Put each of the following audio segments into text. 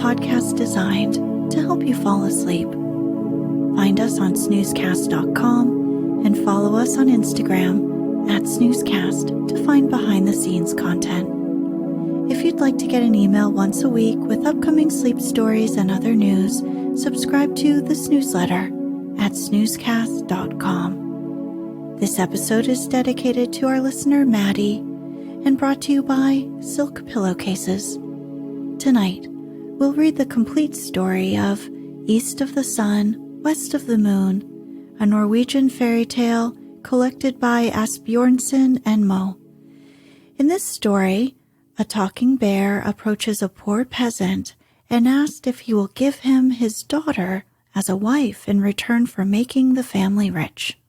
podcast designed to help you fall asleep. Find us on snoozecast.com and follow us on Instagram @snoozecast to find behind-the-scenes content. If you'd like to get an email once a week with upcoming sleep stories and other news, subscribe to the Snoozeletter at snoozecast.com. This episode is dedicated to our listener Maddie and brought to you by Silk Pillowcases. Tonight, we'll read the complete story of East of the Sun, West of the Moon, a Norwegian fairy tale collected by Asbjørnsen and Moe. In this story, a talking bear approaches a poor peasant and asks if he will give him his daughter as a wife in return for making the family rich.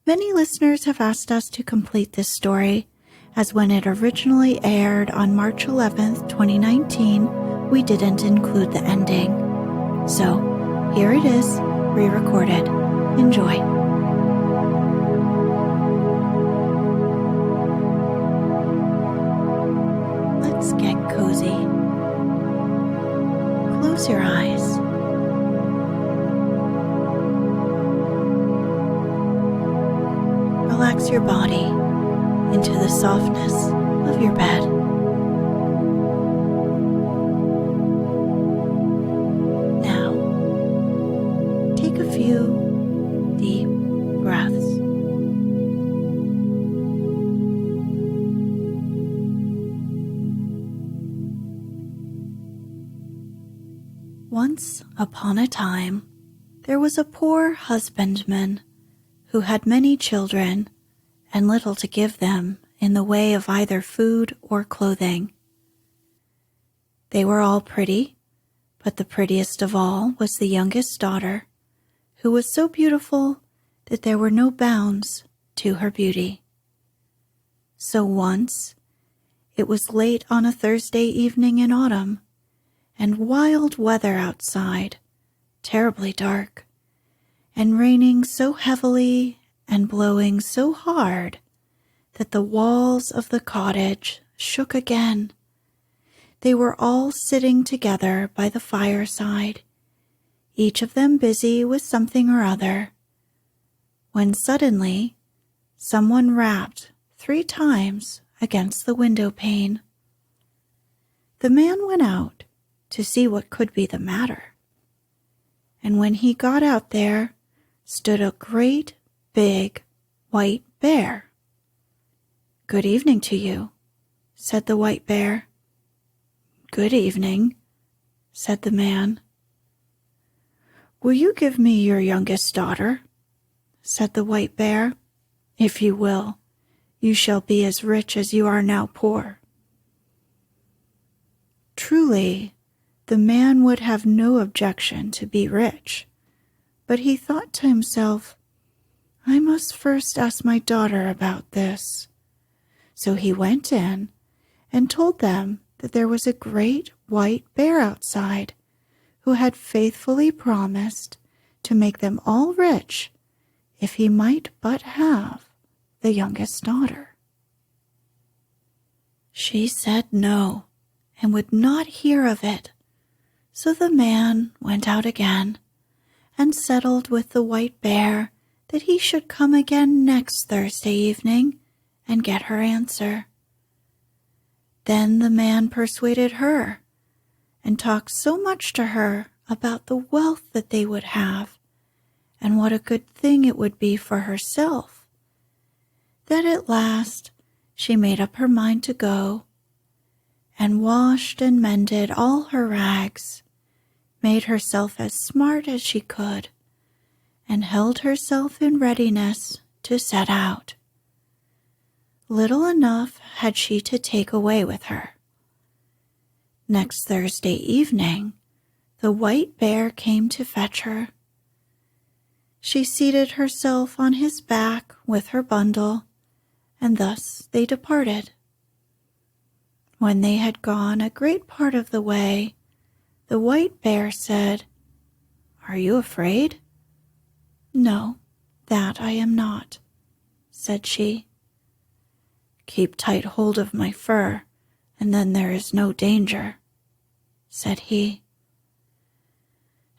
Many listeners have asked us to complete this story, as when it originally aired on March 11th, 2019, we didn't include the ending. So, here it is, re-recorded. Enjoy. Let's get cozy. Close your eyes. Relax your body into the softness of your bed. Now, take a few deep breaths. Once upon a time, there was a poor husbandman who had many children and little to give them in the way of either food or clothing. They were all pretty, but the prettiest of all was the youngest daughter, who was so beautiful that there were no bounds to her beauty. So once, it was late on a Thursday evening in autumn, and wild weather outside, terribly dark, and raining so heavily and blowing so hard that the walls of the cottage shook again. They were all sitting together by the fireside, each of them busy with something or other, when suddenly someone rapped 3 times against the window pane. The man went out to see what could be the matter, and when he got out there stood a great big white bear. "Good evening to you," said the white bear. "Good evening," said the man. "Will you give me your youngest daughter?" said the white bear. "If you will, you shall be as rich as you are now poor." Truly, the man would have no objection to be rich, but he thought to himself, "I must first ask my daughter about this." So he went in and told them that there was a great white bear outside who had faithfully promised to make them all rich if he might but have the youngest daughter. She said no and would not hear of it. So the man went out again and settled with the white bear that he should come again next Thursday evening and get her answer. Then the man persuaded her and talked so much to her about the wealth that they would have and what a good thing it would be for herself, that at last she made up her mind to go, and washed and mended all her rags, made herself as smart as she could, and held herself in readiness to set out. Little enough had she to take away with her. Next Thursday evening, the white bear came to fetch her. She seated herself on his back with her bundle, and thus they departed. When they had gone a great part of the way, the white bear said, "Are you afraid?" "No, that I am not," said she. "Keep tight hold of my fur, and then there is no danger," said he.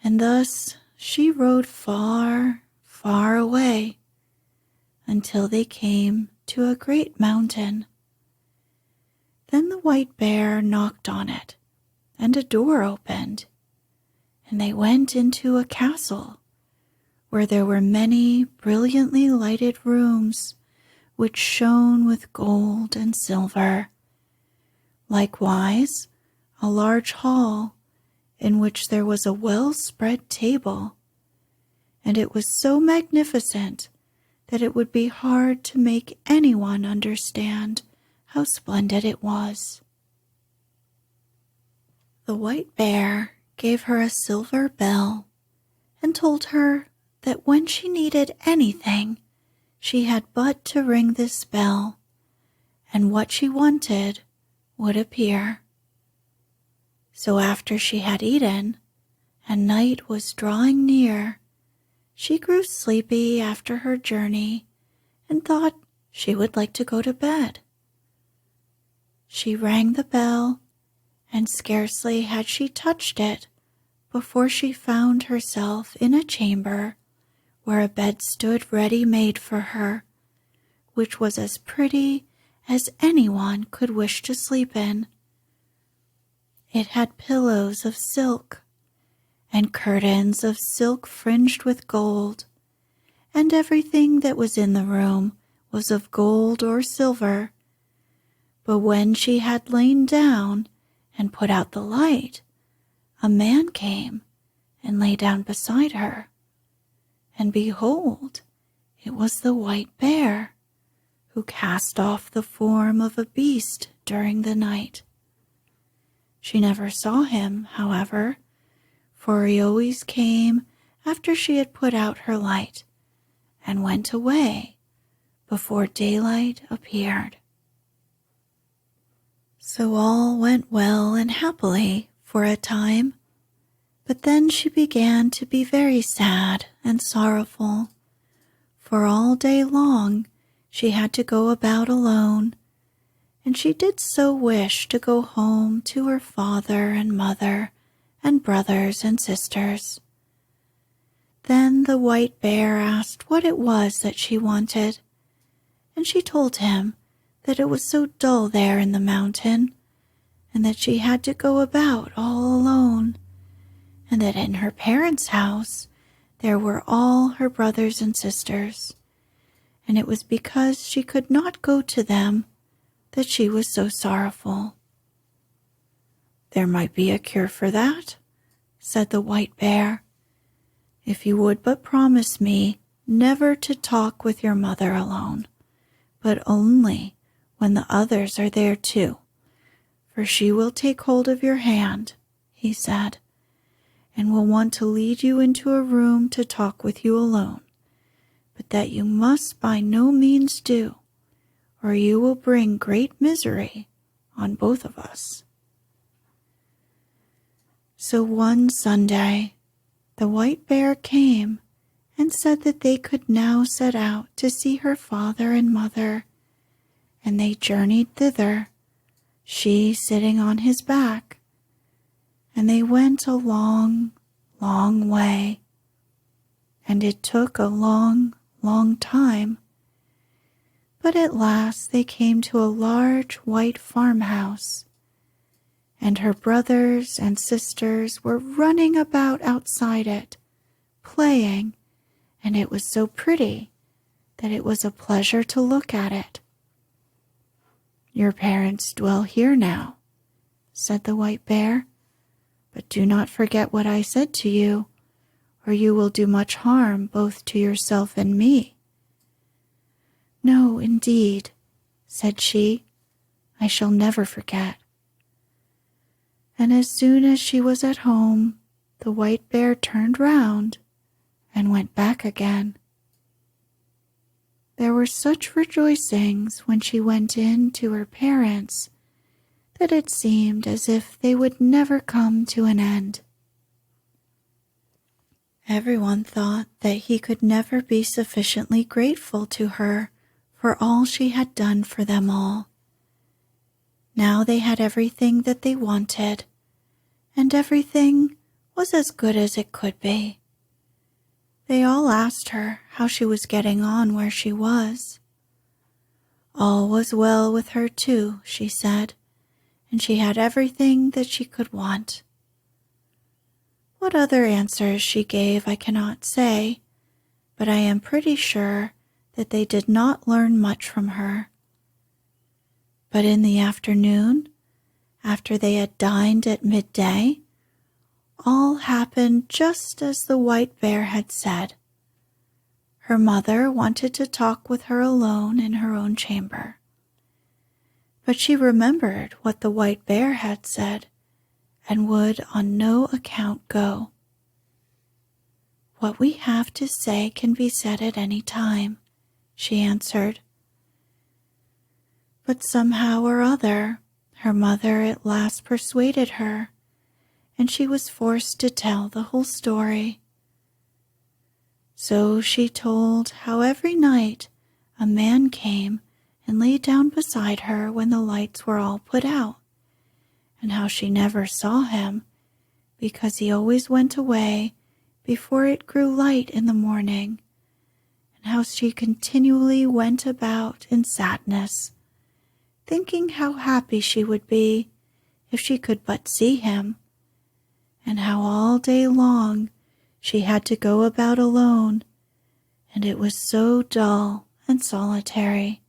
And thus she rode far, far away until they came to a great mountain. Then the white bear knocked on it, and a door opened, and they went into a castle where there were many brilliantly lighted rooms which shone with gold and silver. Likewise, a large hall in which there was a well-spread table, and it was so magnificent that it would be hard to make anyone understand how splendid it was. The white bear gave her a silver bell and told her that when she needed anything, she had but to ring this bell, and what she wanted would appear. So after she had eaten, and night was drawing near, she grew sleepy after her journey and thought she would like to go to bed. She rang the bell, and scarcely had she touched it before she found herself in a chamber where a bed stood ready-made for her, which was as pretty as anyone could wish to sleep in. It had pillows of silk, and curtains of silk fringed with gold, and everything that was in the room was of gold or silver. But when she had lain down and put out the light, a man came and lay down beside her. And behold, it was the white bear, who cast off the form of a beast during the night. She never saw him, however, for he always came after she had put out her light, and went away before daylight appeared. So all went well and happily for a time, but then she began to be very sad and sorrowful, for all day long she had to go about alone, and she did so wish to go home to her father and mother and brothers and sisters. Then the white bear asked what it was that she wanted, and she told him that it was so dull there in the mountain, and that she had to go about all alone, and that in her parents' house there were all her brothers and sisters, and it was because she could not go to them that she was so sorrowful. "There might be a cure for that," said the white bear, "if you would but promise me never to talk with your mother alone, but only when the others are there too, for she will take hold of your hand," he said, "and will want to lead you into a room to talk with you alone, but that you must by no means do, or you will bring great misery on both of us." So one Sunday, the white bear came and said that they could now set out to see her father and mother, and they journeyed thither, she sitting on his back, and they went a long, long way, and it took a long, long time, but at last they came to a large white farmhouse, and her brothers and sisters were running about outside it, playing, and it was so pretty that it was a pleasure to look at it. "Your parents dwell here now," said the white bear, "but do not forget what I said to you, or you will do much harm both to yourself and me." "No, indeed," said she, "I shall never forget." And as soon as she was at home, the white bear turned round and went back again. There were such rejoicings when she went in to her parents that it seemed as if they would never come to an end. Everyone thought that he could never be sufficiently grateful to her for all she had done for them all. Now they had everything that they wanted, and everything was as good as it could be. They all asked her how she was getting on where she was. All was well with her too, she said, and she had everything that she could want. What other answers she gave I cannot say, but I am pretty sure that they did not learn much from her. But in the afternoon, after they had dined at midday, all happened just as the white bear had said. Her mother wanted to talk with her alone in her own chamber. But she remembered what the white bear had said and would on no account go. "What we have to say can be said at any time," she answered. But somehow or other, her mother at last persuaded her, and she was forced to tell the whole story. So she told how every night a man came and lay down beside her when the lights were all put out, and how she never saw him because he always went away before it grew light in the morning, and how she continually went about in sadness, thinking how happy she would be if she could but see him, and how all day long she had to go about alone, and it was so dull and solitary.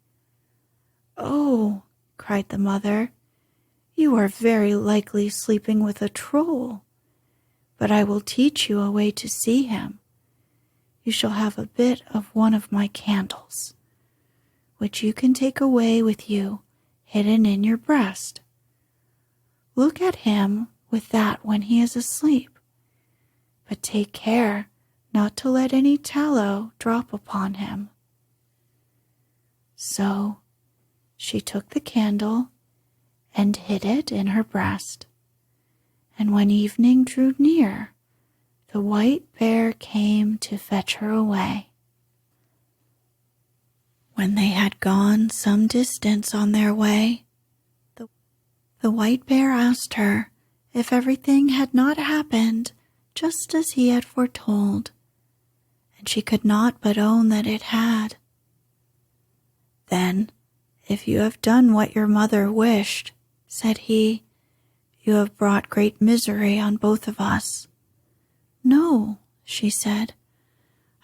"Oh," cried the mother, "you are very likely sleeping with a troll, but I will teach you a way to see him. You shall have a bit of one of my candles, which you can take away with you hidden in your breast. Look at him with that when he is asleep, but take care not to let any tallow drop upon him." So she took the candle and hid it in her breast, and when evening drew near, the white bear came to fetch her away. When they had gone some distance on their way, the white bear asked her if everything had not happened just as he had foretold, and she could not but own that it had. "Then, if you have done what your mother wished," said he, "you have brought great misery on both of us." "No," she said,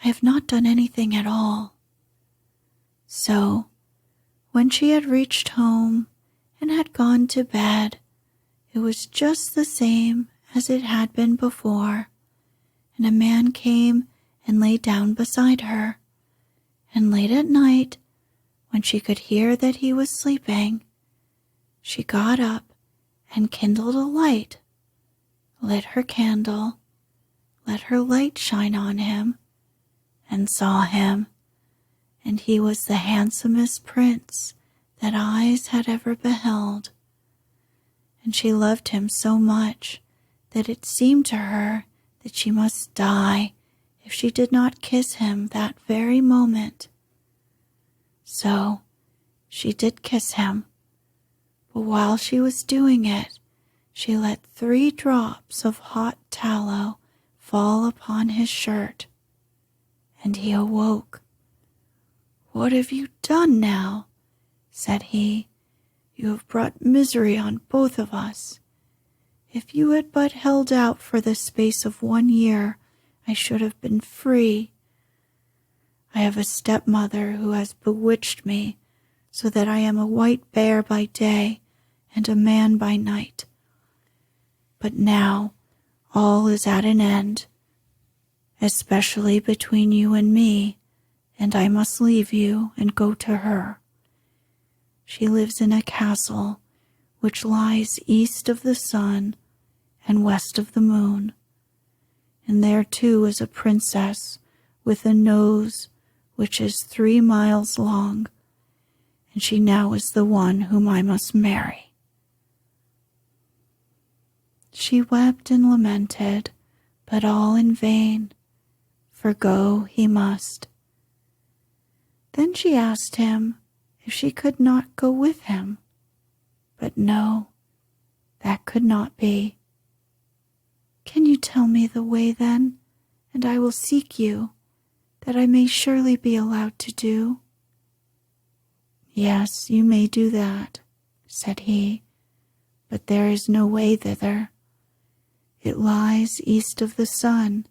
"I have not done anything at all." So, when she had reached home and had gone to bed, it was just the same as it had been before, and a man came and lay down beside her, and late at night, when she could hear that he was sleeping, she got up and kindled a light, lit her candle, let her light shine on him, and saw him, and he was the handsomest prince that eyes had ever beheld. And she loved him so much that it seemed to her that she must die if she did not kiss him that very moment. So she did kiss him, but while she was doing it, she let 3 drops of hot tallow fall upon his shirt, and he awoke. "What have you done now?" said he. "You have brought misery on both of us. If you had but held out for the space of 1 year, I should have been free. I have a stepmother who has bewitched me so that I am a white bear by day and a man by night. But now all is at an end, especially between you and me, and I must leave you and go to her. She lives in a castle which lies east of the sun and west of the moon, and there too is a princess with a nose which is 3 miles long, and she now is the one whom I must marry." She wept and lamented, but all in vain, for go he must. Then she asked him if she could not go with him, but no, that could not be. you tell me the way then, and I will seek you, that I may surely be allowed to do?" "Yes, you may do that," said he, "but there is no way thither. It lies east of the sun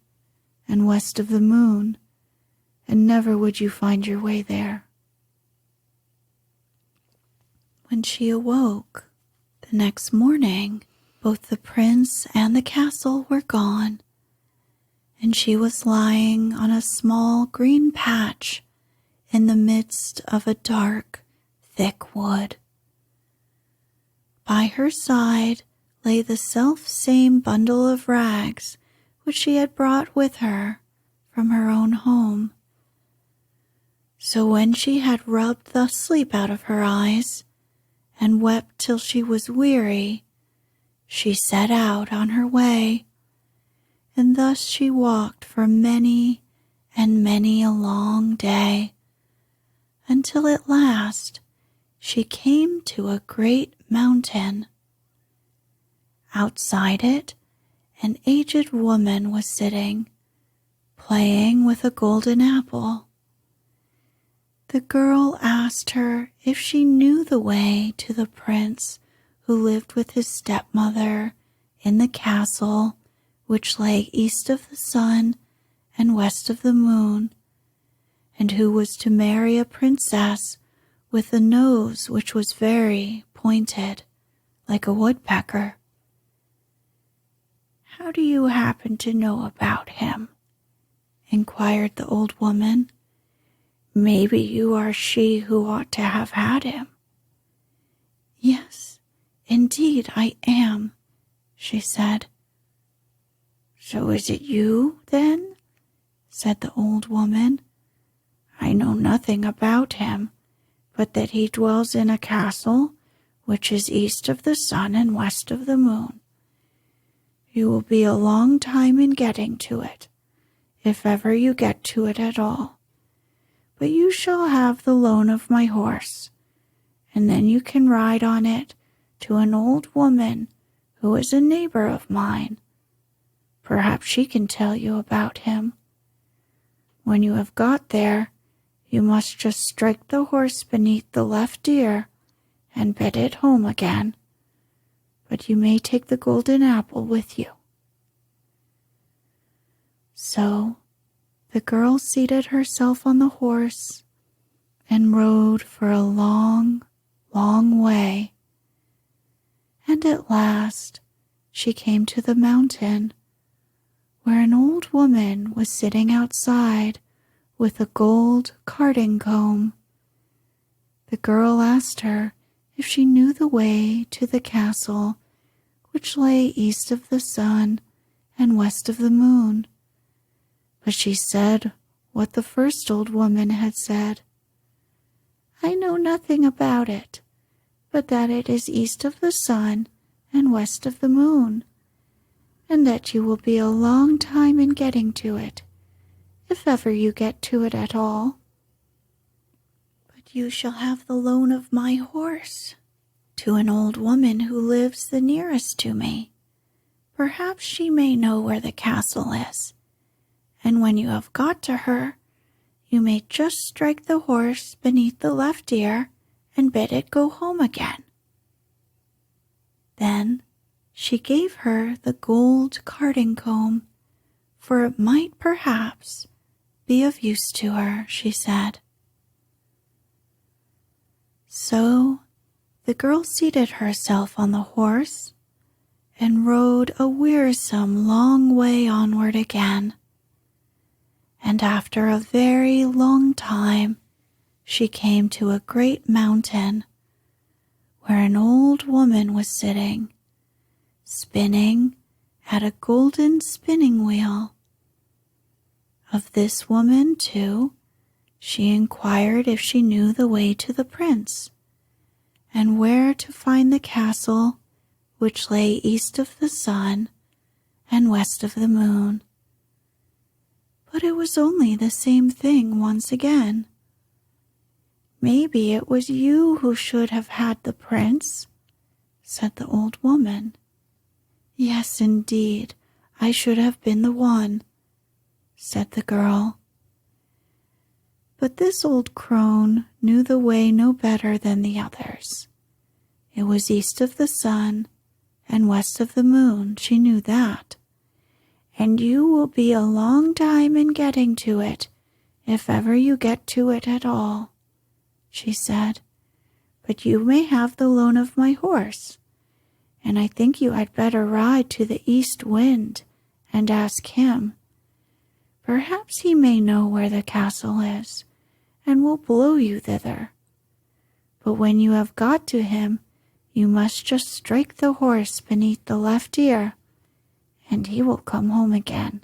and west of the moon, and never would you find your way there." When she awoke the next morning, both the prince and the castle were gone, and she was lying on a small green patch in the midst of a dark, thick wood. By her side lay the self-same bundle of rags which she had brought with her from her own home. So when she had rubbed the sleep out of her eyes and wept till she was weary, she set out on her way, and thus she walked for many and many a long day, until at last she came to a great mountain. Outside it, an aged woman was sitting, playing with a golden apple. The girl asked her if she knew the way to the prince who lived with his stepmother in the castle which lay east of the sun and west of the moon, and who was to marry a princess with a nose which was very pointed, like a woodpecker. "How do you happen to know about him?" inquired the old woman. "Maybe you are she who ought to have had him." "Yes, indeed I am," she said. "So is it you, then?" said the old woman. "I know nothing about him, but that he dwells in a castle which is east of the sun and west of the moon. You will be a long time in getting to it, if ever you get to it at all. But you shall have the loan of my horse, and then you can ride on it to an old woman who is a neighbor of mine. Perhaps she can tell you about him. When you have got there, you must just strike the horse beneath the left ear and bid it home again. But you may take the golden apple with you." So the girl seated herself on the horse and rode for a long, long way, and at last she came to the mountain, where an old woman was sitting outside with a gold carding comb. The girl asked her if she knew the way to the castle which lay east of the sun and west of the moon, but she said what the first old woman had said. "I know nothing about it, but that it is east of the sun and west of the moon, and that you will be a long time in getting to it, if ever you get to it at all. But you shall have the loan of my horse to an old woman who lives the nearest to me. Perhaps she may know where the castle is, and when you have got to her, you may just strike the horse beneath the left ear and bid it go home again." Then she gave her the gold carding comb, for it might perhaps be of use to her, she said. So the girl seated herself on the horse and rode a wearisome long way onward again. And after a very long time, she came to a great mountain where an old woman was sitting, spinning at a golden spinning wheel. Of this woman, too, she inquired if she knew the way to the prince, and where to find the castle which lay east of the sun and west of the moon. But it was only the same thing once again. "Maybe it was you who should have had the prince," said the old woman. "Yes, indeed, I should have been the one," said the girl. But this old crone knew the way no better than the others. It was east of the sun and west of the moon, she knew that. "And you will be a long time in getting to it, if ever you get to it at all," she said. "But you may have the loan of my horse, and I think you had better ride to the east wind and ask him. Perhaps he may know where the castle is, and will blow you thither. But when you have got to him, you must just strike the horse beneath the left ear, and he will come home again."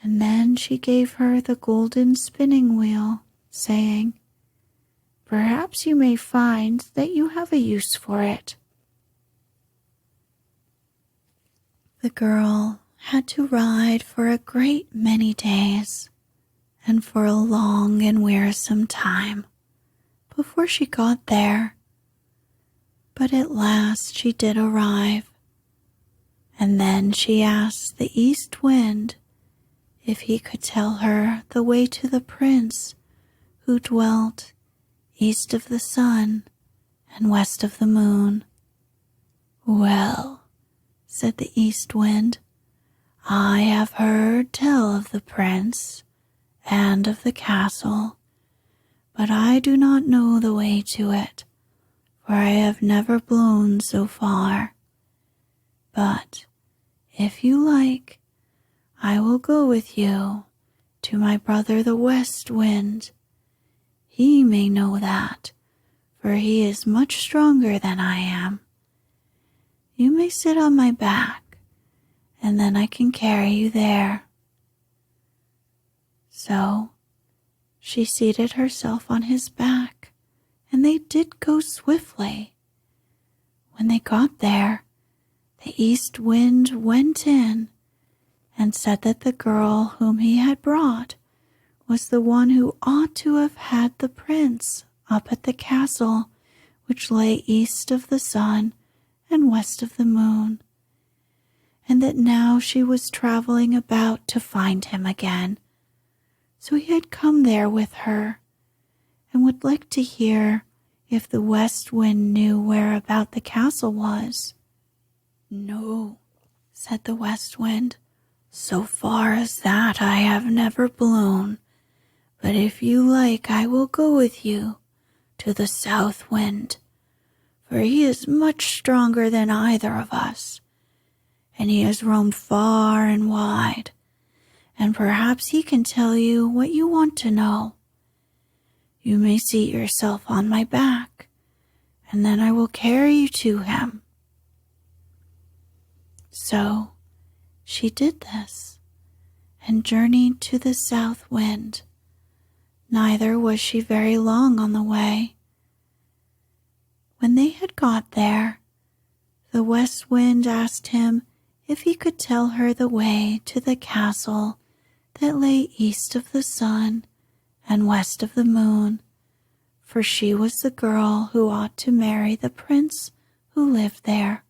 And then she gave her the golden spinning wheel, saying, "Perhaps you may find that you have a use for it." The girl had to ride for a great many days, and for a long and wearisome time, before she got there. But at last she did arrive, and then she asked the east wind if he could tell her the way to the prince who dwelt east of the sun and west of the moon. "Well," said the east wind, "I have heard tell of the prince and of the castle, but I do not know the way to it, for I have never blown so far. But if you like, I will go with you to my brother the west wind. He may know that, for he is much stronger than I am. You may sit on my back, and then I can carry you there." So she seated herself on his back, and they did go swiftly. When they got there, the east wind went in and said that the girl whom he had brought was the one who ought to have had the prince up at the castle which lay east of the sun and west of the moon, and that now she was traveling about to find him again. So he had come there with her, and would like to hear if the west wind knew where about the castle was. "No," said the west wind, "so far as that I have never blown, but if you like I will go with you to the south wind, for he is much stronger than either of us, and he has roamed far and wide, and perhaps he can tell you what you want to know. You may seat yourself on my back, and then I will carry you to him." So she did this, and journeyed to the south wind. Neither was she very long on the way. When they had got there, the west wind asked him if he could tell her the way to the castle that lay east of the sun and west of the moon, for she was the girl who ought to marry the prince who lived there.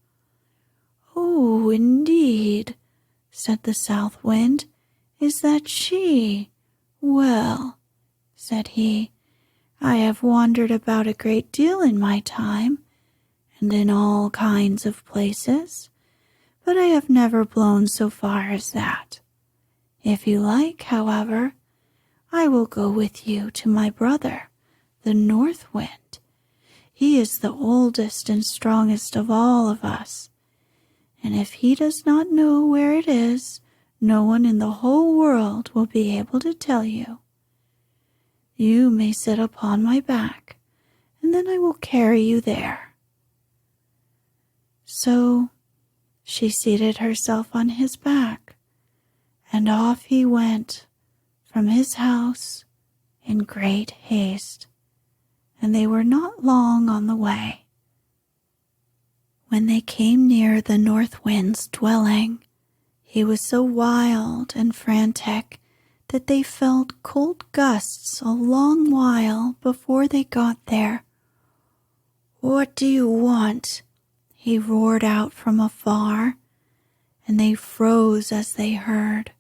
"Oh, indeed," said the south wind, "is that she? Well," said he, "I have wandered about a great deal in my time, and in all kinds of places, but I have never blown so far as that. If you like, however, I will go with you to my brother, the north wind. He is the oldest and strongest of all of us, and if he does not know where it is, no one in the whole world will be able to tell you. You may sit upon my back, and then I will carry you there." So she seated herself on his back, and off he went from his house in great haste, and they were not long on the way. When they came near the north wind's dwelling, he was so wild and frantic that they felt cold gusts a long while before they got there. "What do you want?" he roared out from afar, and they froze as they heard.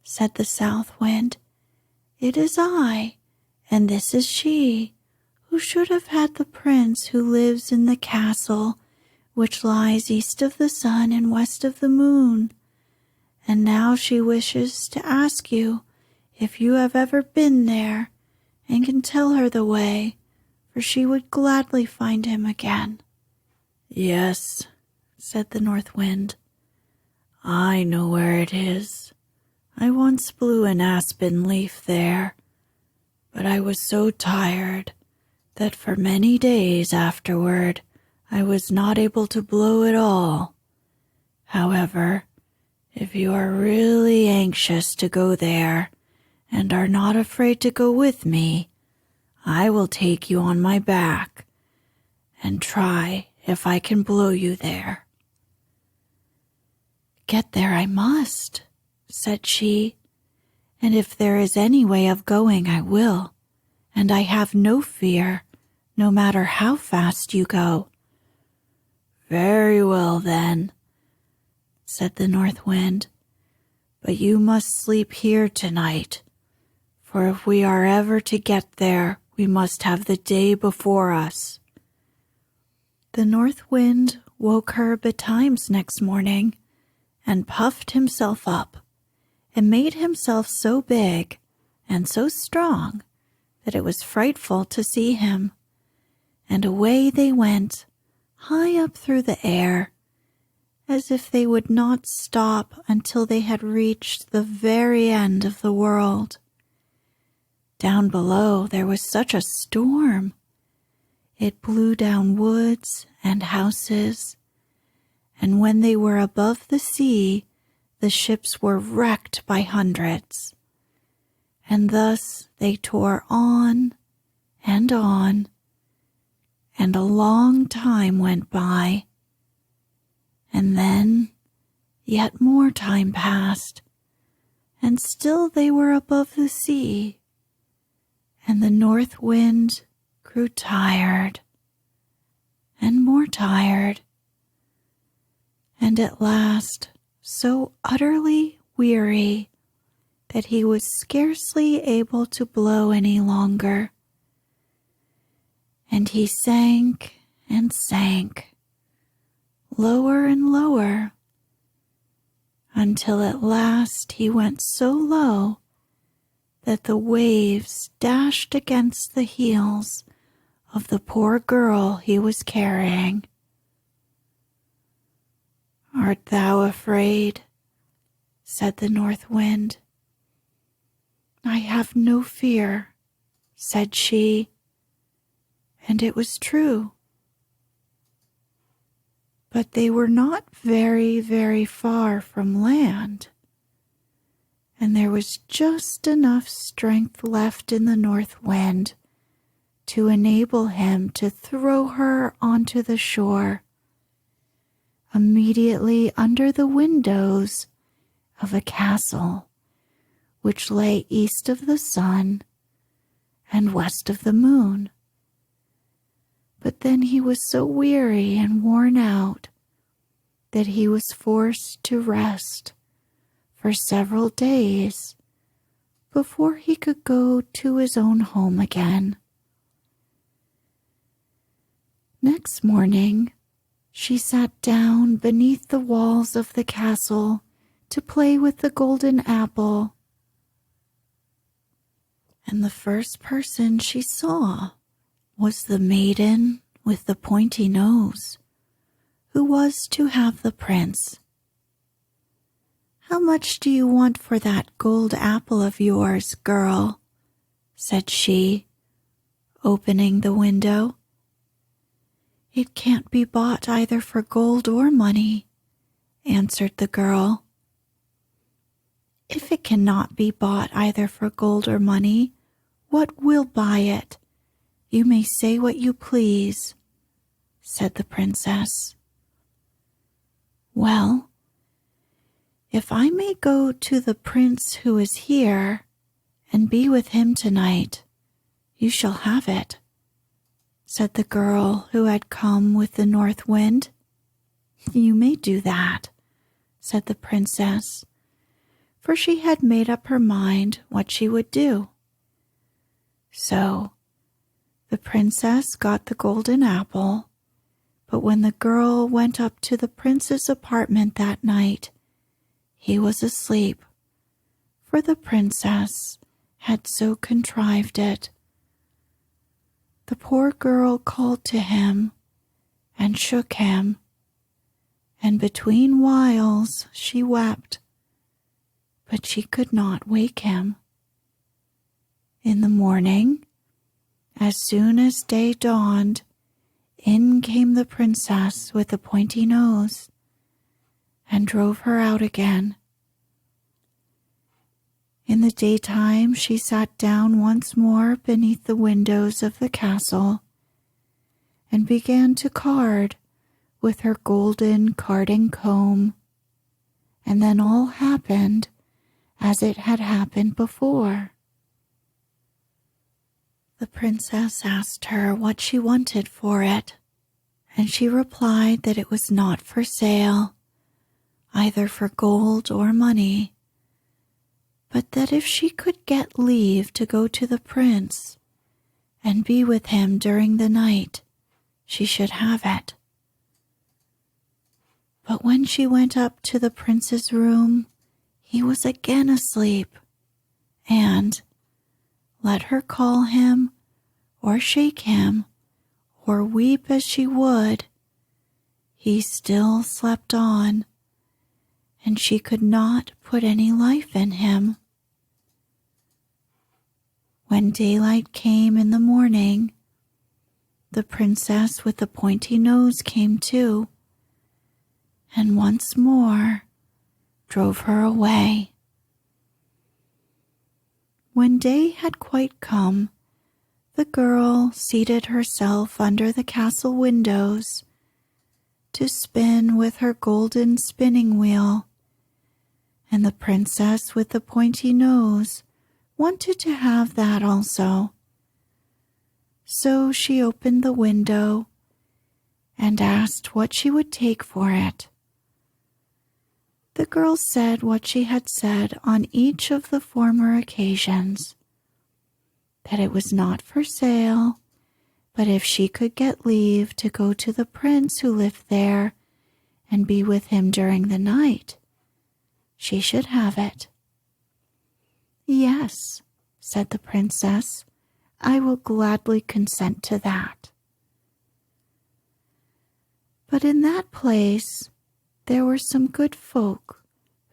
Said the South Wind, "It is I, and this is she, who should have had the prince who lives in the castle which lies east of the sun and west of the moon. And now she wishes to ask you if you have ever been there and can tell her the way, for she would gladly find him again." "Yes," said the North Wind, "I know where it is. I once blew an aspen leaf there, but I was so tired that for many days afterward I was not able to blow at all. However, if you are really anxious to go there and are not afraid to go with me, I will take you on my back and try if I can blow you there." "Get there I must," said she, "and if there is any way of going I will, and I have no fear, no matter how fast you go." "Very well then," said the North Wind, "but you must sleep here tonight, for if we are ever to get there, we must have the day before us." The North Wind woke her betimes next morning and puffed himself up and made himself so big and so strong that it was frightful to see him. And away they went, high up through the air, as if they would not stop until they had reached the very end of the world. Down below there was such a storm. It blew down woods and houses, and when they were above the sea, the ships were wrecked by hundreds. And thus they tore on, and a long time went by. And then yet more time passed, and still they were above the sea, and the North Wind grew tired and more tired, and at last so utterly weary that he was scarcely able to blow any longer. And he sank and sank, lower and lower, until at last he went so low that the waves dashed against the heels of the poor girl he was carrying. "Art thou afraid?" said the North Wind. "I have no fear," said she, and it was true. But they were not very, very far from land, and there was just enough strength left in the North Wind to enable him to throw her onto the shore, immediately under the windows of a castle which lay east of the sun and west of the moon. But then he was so weary and worn out that he was forced to rest for several days before he could go to his own home again. Next morning, she sat down beneath the walls of the castle to play with the golden apple. And the first person she saw was the maiden with the pointy nose, who was to have the prince. "How much do you want for that gold apple of yours, girl?" said she, opening the window. "It can't be bought either for gold or money," answered the girl. "If it cannot be bought either for gold or money, what will buy it? You may say what you please," said the princess. "Well, if I may go to the prince who is here and be with him tonight, you shall have it," said the girl who had come with the North Wind. "You may do that," said the princess, for she had made up her mind what she would do. So the princess got the golden apple, but when the girl went up to the prince's apartment that night, he was asleep, for the princess had so contrived it. The poor girl called to him and shook him, and between whiles she wept, but she could not wake him. In the morning, as soon as day dawned, in came the princess with the pointy nose and drove her out again. In the daytime she sat down once more beneath the windows of the castle and began to card with her golden carding comb, and then all happened as it had happened before. The princess asked her what she wanted for it, and she replied that it was not for sale, either for gold or money, but that if she could get leave to go to the prince and be with him during the night, she should have it. But when she went up to the prince's room, he was again asleep, and, let her call him, or shake him, or weep as she would, he still slept on, and she could not put any life in him. When daylight came in the morning, the princess with the pointy nose came too, and once more drove her away. When day had quite come, the girl seated herself under the castle windows to spin with her golden spinning wheel, and the princess with the pointy nose wanted to have that also. So she opened the window and asked what she would take for it. The girl said what she had said on each of the former occasions, that it was not for sale, but if she could get leave to go to the prince who lived there and be with him during the night, she should have it. "Yes," said the princess, "I will gladly consent to that." But in that place there were some good folk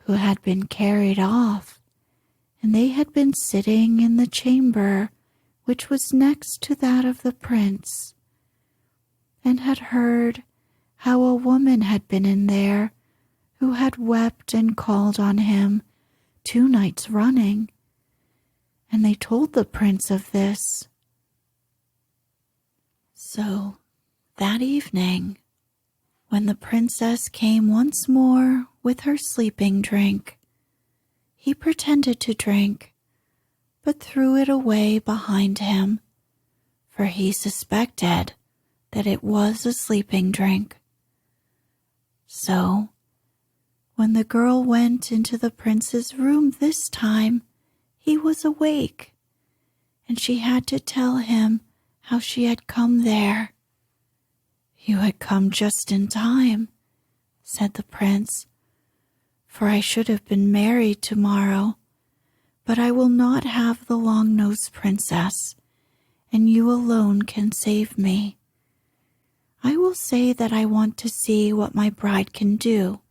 who had been carried off, and they had been sitting in the chamber which was next to that of the prince, and had heard how a woman had been in there who had wept and called on him 2 nights running, and they told the prince of this. So that evening, when the princess came once more with her sleeping drink, he pretended to drink, but threw it away behind him, for he suspected that it was a sleeping drink. So, when the girl went into the prince's room this time, he was awake, and she had to tell him how she had come there. "You had come just in time," said the prince, "for I should have been married tomorrow, but I will not have the long-nosed princess, and you alone can save me. I will say that I want to see what my bride can do,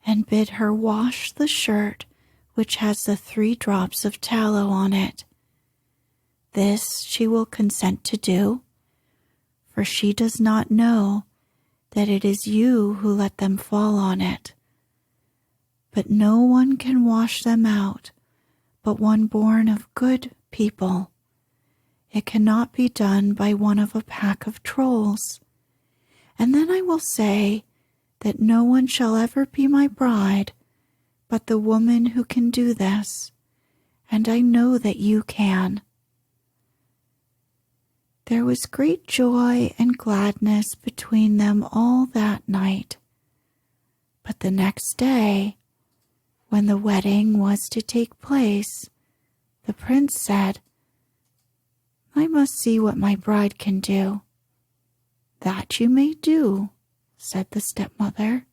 and bid her wash the shirt which has the 3 drops of tallow on it. This she will consent to do, for she does not know that it is you who let them fall on it. But no one can wash them out but one born of good people. It cannot be done by one of a pack of trolls. And then I will say that no one shall ever be my bride but the woman who can do this, and I know that you can." There was great joy and gladness between them all that night, But the next day, when the wedding was to take place, the prince said, "I must see what my bride can do." "That you may do," said the stepmother.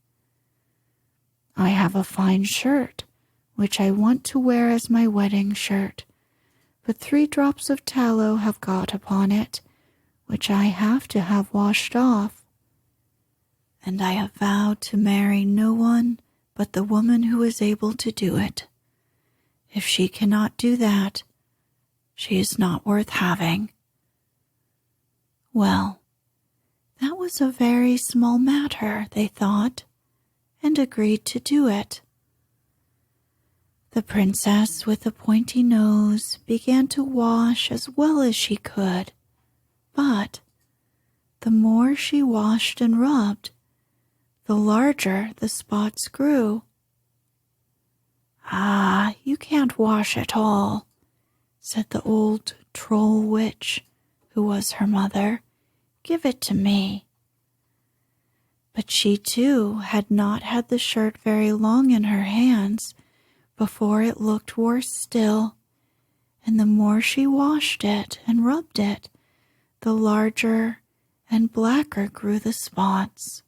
"I have a fine shirt, which I want to wear as my wedding shirt, but 3 drops of tallow have got upon it, which I have to have washed off. And I have vowed to marry no one but the woman who is able to do it. If she cannot do that, she is not worth having." Well, that was a very small matter, they thought, and agreed to do it. The princess with the pointy nose began to wash as well as she could, but the more she washed and rubbed, the larger the spots grew. "Ah, you can't wash at all," said the old troll witch, who was her mother. "Give it to me." But she too had not had the shirt very long in her hands before it looked worse still, and the more she washed it and rubbed it, the larger and blacker grew the spots.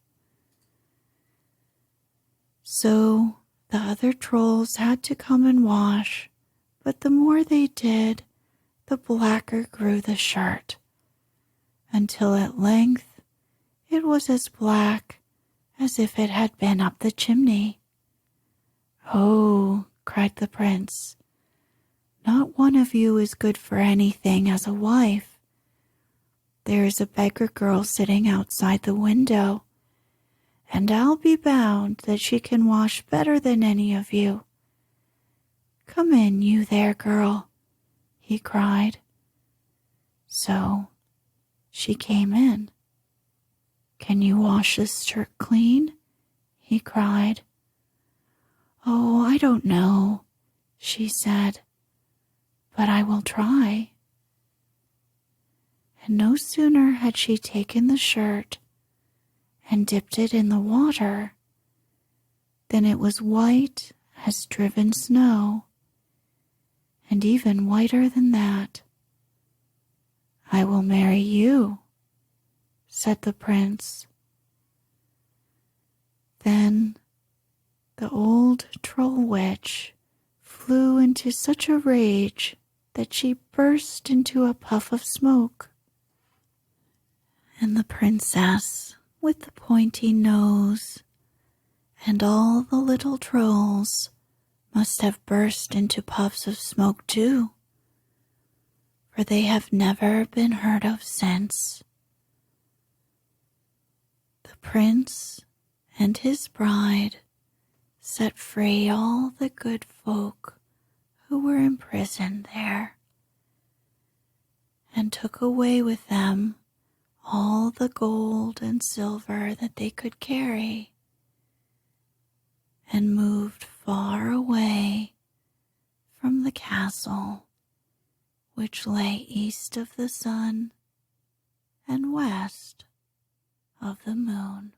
So the other trolls had to come and wash, but the more they did, the blacker grew the shirt, until at length it was as black as if it had been up the chimney. "Oh," cried the prince, "not one of you is good for anything as a wife. There is a beggar girl sitting outside the window, and I'll be bound that she can wash better than any of you. Come in, you there, girl," he cried. So she came in. "Can you wash this shirt clean?" he cried. "Oh, I don't know," she said, "but I will try." And no sooner had she taken the shirt and dipped it in the water than it was white as driven snow, and even whiter than that. "I will marry you," said the prince. Then the old troll witch flew into such a rage that she burst into a puff of smoke. And the princess with the pointy nose and all the little trolls must have burst into puffs of smoke too, for they have never been heard of since. The prince and his bride set free all the good folk who were imprisoned there, and took away with them all the gold and silver that they could carry, and moved far away from the castle which lay east of the sun and west of the moon.